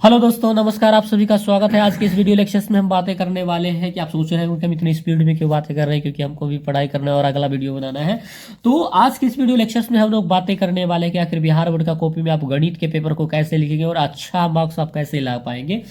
Hello दोस्तों, नमस्कार। आप सभी का स्वागत है। आज के इस वीडियो लेक्चर्स में हम बातें करने वाले हैं कि आप सोच रहे हैं कि हम इतनी स्पीड में क्यों बातें कर रहे हैं, क्योंकि हमको भी पढ़ाई करना है और अगला वीडियो बनाना है। तो आज के इस वीडियो लेक्चर्स में हम लोग बातें करने वाले हैं कि आखिर बिहार बोर्ड का कॉपी में आप गणित के पेपर को कैसे लिखेंगे और अच्छा मार्क्स आप कैसे ला पाएंगे।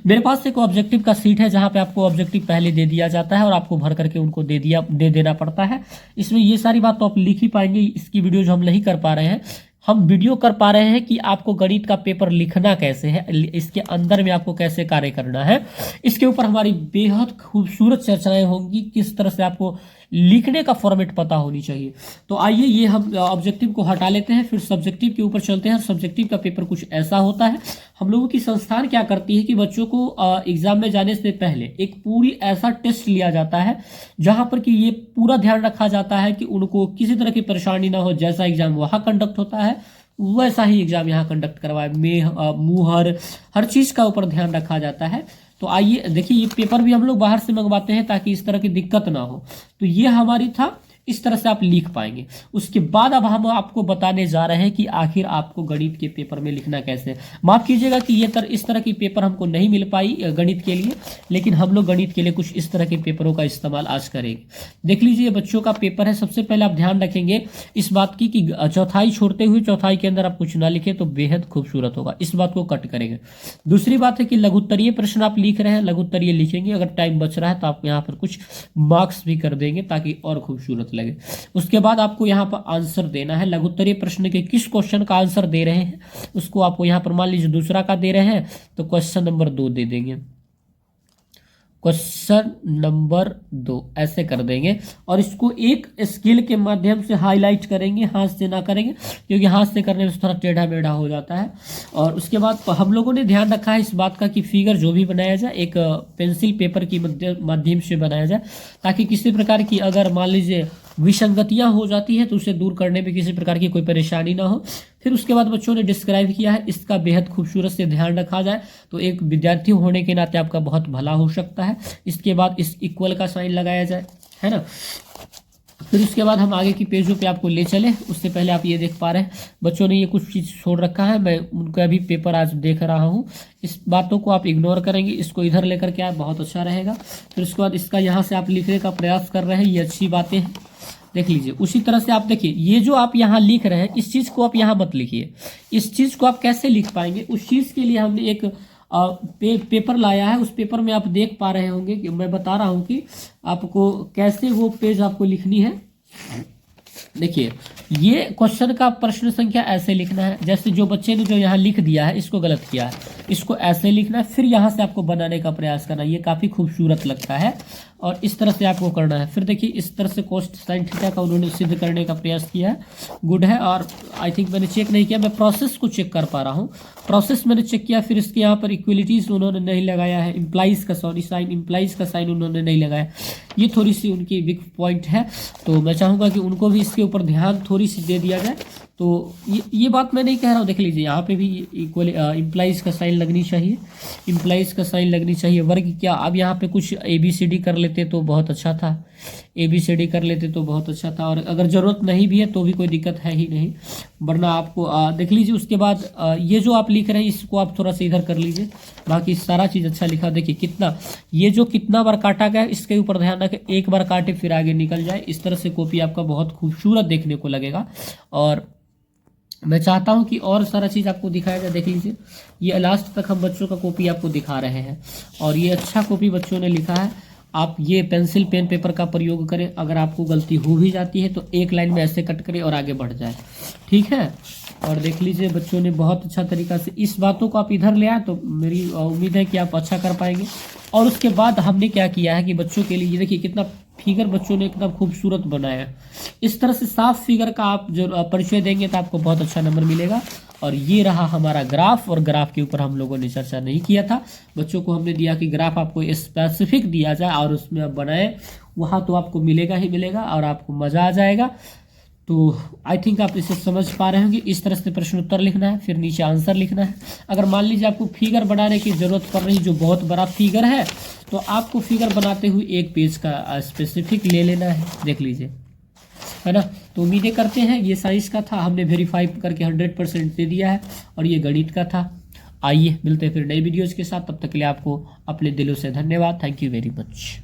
मेरे पास एक ऑब्जेक्टिव का सीट है जहाँ पे आपको ऑब्जेक्टिव पहले दे दिया जाता है और आपको भर करके उनको दे देना पड़ता है। इसमें ये सारी बात तो आप लिख ही पाएंगे। इसकी वीडियो जो हम नहीं कर पा रहे हैं, हम वीडियो कर पा रहे हैं कि आपको गणित का पेपर लिखना कैसे है, इसके अंदर में आपको कैसे कार्य करना है। इसके ऊपर हमारी बेहद खूबसूरत चर्चाएं होंगी। किस तरह से आपको लिखने का फॉर्मेट पता होनी चाहिए। तो आइए ये हम ऑब्जेक्टिव को हटा लेते हैं, फिर सब्जेक्टिव के ऊपर चलते हैं। सब्जेक्टिव का पेपर कुछ ऐसा होता है, हम लोगों की संस्थान क्या करती है कि बच्चों को एग्जाम में जाने से पहले एक पूरी ऐसा टेस्ट लिया जाता है जहां पर कि ये पूरा ध्यान रखा जाता है कि उनको किसी तरह की परेशानी ना हो। जैसा एग्जाम वहां कंडक्ट होता है वैसा ही एग्जाम यहाँ कंडक्ट करवाए। मुहर हर चीज का ऊपर ध्यान रखा जाता है। तो आइए देखिए, ये पेपर भी हम लोग बाहर से मंगवाते हैं ताकि इस तरह की दिक्कत ना हो। तो ये हमारी था, इस तरह से आप लिख पाएंगे। उसके बाद अब हम आपको बताने जा रहे हैं कि आखिर आपको गणित के पेपर में लिखना कैसे। माफ कीजिएगा कि इस तरह की पेपर हमको नहीं मिल पाई गणित के लिए, लेकिन हम लोग गणित के लिए कुछ इस तरह के पेपरों का इस्तेमाल आज करेंगे। देख लीजिए, बच्चों का पेपर है। सबसे पहले आप ध्यान रखेंगे इस बात की कि चौथाई छोड़ते हुए चौथाई के अंदर आप कुछ ना लिखें तो बेहद खूबसूरत होगा। इस बात को कट करेंगे। दूसरी बात है कि लघुत्तरीय प्रश्न आप लिख रहे हैं, लघुत्तरीय लिखेंगे। अगर टाइम बच रहा है तो आप यहाँ पर कुछ मार्क्स भी कर देंगे ताकि और खूबसूरत लगे। उसके बाद आपको यहाँ पर आंसर देना है। लघुत्तरीय प्रश्न के किस क्वेश्चन का आंसर दे रहे हैं उसको आपको यहाँ पर, मान लीजिए दूसरा का दे रहे हैं तो क्वेश्चन नंबर 2 दे देंगे। क्वेश्चन नंबर 2 ऐसे कर देंगे और इसको एक स्केल के माध्यम से हाईलाइट करेंगे, हाथ से ना करेंगे क्योंकि हाथ से करने में थोड़ा टेढ़ा मेढ़ा हो जाता है। और उसके बाद हम लोगों ने ध्यान रखा है इस बात का कि फिगर जो भी बनाया जाए एक पेंसिल पेपर की माध्यम से बनाया जाए, ताकि किसी प्रकार की अगर मान लीजिए विसंगतियां हो जाती है तो उसे दूर करने में किसी प्रकार की कोई परेशानी ना हो। फिर उसके बाद बच्चों ने डिस्क्राइब किया है, इसका बेहद खूबसूरत से ध्यान रखा जाए तो एक विद्यार्थी होने के नाते आपका बहुत भला हो सकता है। इसके बाद इस इक्वल का साइन लगाया जाए, है ना। फिर उसके बाद हम आगे की पेजों पे आपको ले चले। उससे पहले आप ये देख पा रहे हैं बच्चों ने ये कुछ चीज़ छोड़ रखा है, मैं उनका भी पेपर आज देख रहा हूँ। इस बातों को आप इग्नोर करेंगे, इसको इधर लेकर के आए, बहुत अच्छा रहेगा। फिर उसके बाद इसका यहाँ से आप लिखने का प्रयास कर रहे हैं, ये अच्छी बातें हैं। देख लीजिए, उसी तरह से आप देखिए, ये जो आप यहाँ लिख रहे हैं इस चीज़ को आप यहाँ मत लिखिए। इस चीज़ को आप कैसे लिख पाएंगे, उस चीज़ के लिए हमने एक पेपर लाया है। उस पेपर में आप देख पा रहे होंगे कि मैं बता रहा हूँ कि आपको कैसे वो पेज आपको लिखनी है। देखिए, ये क्वेश्चन का प्रश्न संख्या ऐसे लिखना है, जैसे जो बच्चे ने जो यहाँ लिख दिया है इसको गलत किया है, इसको ऐसे लिखना है। फिर यहाँ से आपको बनाने का प्रयास करना है, ये काफ़ी खूबसूरत लगता है और इस तरह से आपको करना है। फिर देखिए, इस तरह से कोस साइन थीटा का उन्होंने सिद्ध करने का प्रयास किया है, गुड है। और आई थिंक मैंने चेक नहीं किया, मैं प्रोसेस को चेक कर पा रहा हूँ। प्रोसेस मैंने चेक किया। फिर इसके यहाँ पर इक्वलिटीज उन्होंने नहीं लगाया है, इम्प्लाइज का साइन इम्प्लाइज का साइन उन्होंने नहीं लगाया। ये थोड़ी सी उनकी वीक पॉइंट है, तो मैं चाहूँगा कि उनको भी इसके ऊपर ध्यान थोड़ी सी दे दिया जाए। तो ये बात मैं नहीं कह रहा हूँ। देख लीजिए, यहाँ पे भी इक्वल इम्प्लाइज का साइन लगनी चाहिए, इम्प्लाइज का साइन लगनी चाहिए। वर्ग क्या, अब यहाँ पे कुछ ABCD कर लेते तो बहुत अच्छा था, ABCD कर लेते तो बहुत अच्छा था। और अगर ज़रूरत नहीं भी है तो भी कोई दिक्कत है ही नहीं, वरना आपको देख लीजिए। उसके बाद ये जो आप लिख रहे हैं इसको आप थोड़ा सा इधर कर लीजिए, बाकी सारा चीज़ अच्छा लिखा। देखिए कितना, ये जो कितना बार काटा गया इसके ऊपर ध्यान रखें, एक बार काटे फिर आगे निकल जाए। इस तरह से कॉपी आपका बहुत खूबसूरत देखने को लगेगा। और मैं चाहता हूं कि और सारा चीज़ आपको दिखाया जाए। देख लीजिए, ये लास्ट तक हम बच्चों का कॉपी आपको दिखा रहे हैं और ये अच्छा कॉपी बच्चों ने लिखा है। आप ये पेंसिल पेन पेपर का प्रयोग करें। अगर आपको गलती हो भी जाती है तो एक लाइन में ऐसे कट करें और आगे बढ़ जाए, ठीक है। और देख लीजिए, बच्चों ने बहुत अच्छा तरीका से इस बातों को आप इधर ले आए, तो मेरी उम्मीद है कि आप अच्छा कर पाएंगे। और उसके बाद हमने क्या किया है कि बच्चों के लिए देखिए कितना फिगर बच्चों ने एकदम खूबसूरत बनाया। इस तरह से साफ फिगर का आप जो परिचय देंगे तो आपको बहुत अच्छा नंबर मिलेगा। और ये रहा हमारा ग्राफ, और ग्राफ के ऊपर हम लोगों ने चर्चा नहीं किया था। बच्चों को हमने दिया कि ग्राफ आपको स्पेसिफिक दिया जाए और उसमें आप बनाए, वहाँ तो आपको मिलेगा ही मिलेगा और आपको मज़ा आ जाएगा। तो आई थिंक आप इसे समझ पा रहे होंगे। इस तरह से प्रश्न उत्तर लिखना है, फिर नीचे आंसर लिखना है। अगर मान लीजिए आपको फिगर बनाने की ज़रूरत पड़ रही जो बहुत बड़ा फिगर है, तो आपको फिगर बनाते हुए एक पेज का स्पेसिफिक ले लेना है। देख लीजिए, है ना। तो उम्मीदें करते हैं, ये साइंस का था, हमने वेरीफाई करके 100% दे दिया है। और ये गणित का था। आइए मिलते हैं फिर नई वीडियोज़ के साथ, तब तक के लिए आपको अपने दिलों से धन्यवाद। Thank you very much.